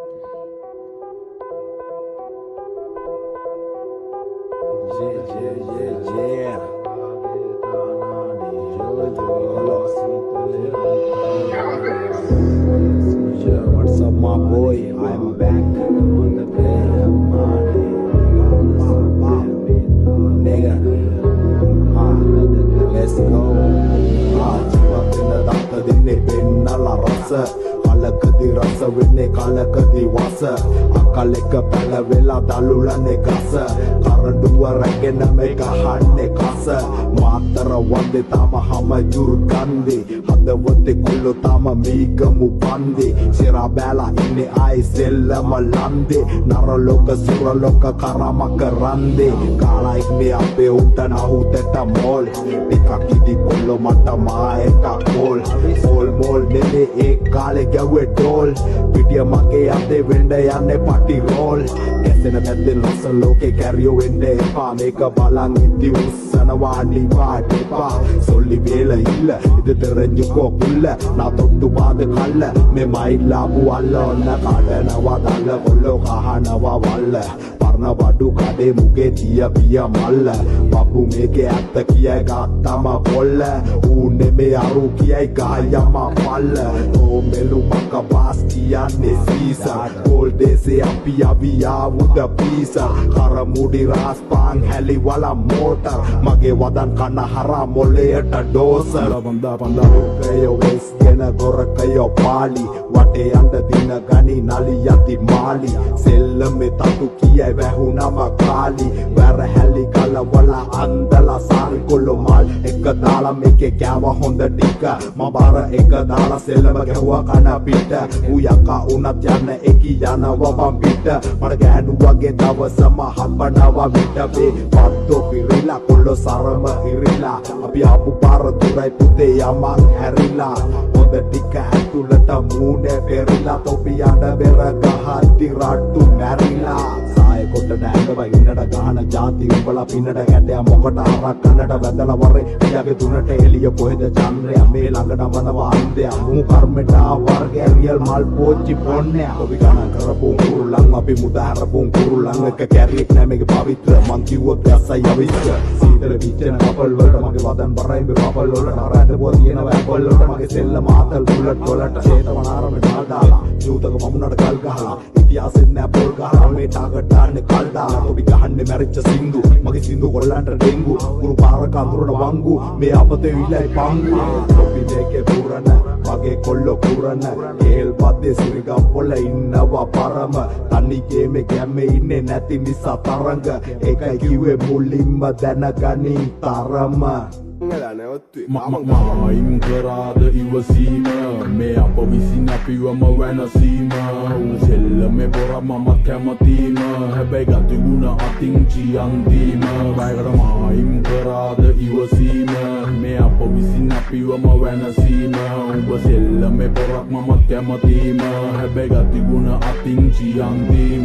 What's up, my boy? I'm back on the bed. Nigga, let's go. Jivapina dinne pennala rasa. Kalakadi rasa winne kalakadi wasa. Akaleka pala vela dalulane gasa. Karanduwa ragena meka hanne kasa. Matara wande tama hama jurgandi. Hadavate kullu tama meegamu bandi. Sira bela inne ai sellama lande. Naraloka suraloka karama karande. Kala ikne ape unta nahuteta mol. Tika kidi kollo mata maeta kol. Mol nene ek kale gawe dol. Pidiya mage ade wende yanne party roll. Kesena tadde rasa loke carry wende epa. Meka balan itti ussanawa niwa depa. Solli vela illa idu terenjuko pulla. Na tottu paada kalla me mailabu alla onna kadanawa dalla kollo kahanawa walla. Parna vadu kade muge tiya piya malla. Babu meke atta kiyai gattama bolla. Unne me aru kiyai gayama palla. O melu maka bas kiyanne sisa. Gold dese api aviya uda pisa. Karamudi raspan heli wala motor. Mage wadan kana hara moleyata dosa. Panda kayo wes gena gora kayo pali. Wate anda dina gani nali yati mali. Sellame tatu kiyai වැහුනම කාලි වැර හැලි කල වල අන්දලා සාරි කොල්ලෝ මල් එක දාලා මේකේ කෑව හොඳ ටික මම බාර එක දාලා සෙල්ලම ගැහුවා කන පිට ඌ යකා උනත් යන්න එකි යනවා වම් පිට මට ගෑනු වගේ දවසම හම්බනවා විට වේ පත්තෝ පිරිලා කොල්ලෝ සරම ඉරිලා අපි ආපු පාර තුරයි පුතේ යමක් හැරිලා හොඳ ටික ඇතුළට මූණේ පෙරිලා තොපි යන බෙර ගහද්දි රට්ටු මැරිලා සාය කොට නෑගව ඉන්නට ගහන ජාති උඹලා පින්නට ගැටය මොකට අරක් කන්නට වැදලා වරේ පියාගේ තුනට එළිය කොහෙද චන්ද්‍රයා මේ ළඟට වනවා අන්දයා මු කර්මෙට වර්ගය රියල් මල් පෝච්චි පොන්නයා ඔබි ගණන් කරපු කුරුල්ලන් අපි මුදා හරපු කුරුල්ලන් එක කැරියෙක් නෑ මේක පවිත්‍ර මං කිව්වොත් දැස්සයි අවිස්ස සීතල පිච්චෙන කපල් වලට මගේ වදන් බරයි මේ කපල් වලට අරට පොර තියෙනවා ඇපල් වලට මගේ සෙල්ල මාතල් බුලට් වලට චේතවනාරම දාලා ජූතක මමුණට ගල් ගහලා ඉතිහාසෙත් නෑ පොල් ගහලා මේ ටාගට් දාන්නේ කල් දාලා ඔබි ගහන්නේ මැරිච්ච සින්දු මගේ සින්දු කොල්ලන්ට ඩෙන්ගු කුරු පාරක අඳුරන වංගු මේ අපතේ විලයි පංගු ඔබි දෙකේ පුරන මගේ කොල්ලෝ පුරන කේල් පද්දේ සිරිගම් පොළ ඉන්නවා පරම තනි ගේමේ ගැම්මේ ඉන්නේ නැති නිසා තරංග ඒකයි කිව්වේ මුලින්ම දැනගනි තරම මයිම් කරාද ඉවසීම මේ අප විසින් අපිවම වැනසීම ඌ සෙල්ලමේ පොර මමත් කැමතිම හැබැයි ගතිගුණ අතින් චියන්දීම බයකට මයිම් කරාද ඉවසීම මේ අප විසින් අපිවම වැනසීම උඹ සෙල්ලමේ පොරක් මමත් කැමතිම හැබැයි ගතිගුණ අතින් චියන්දීම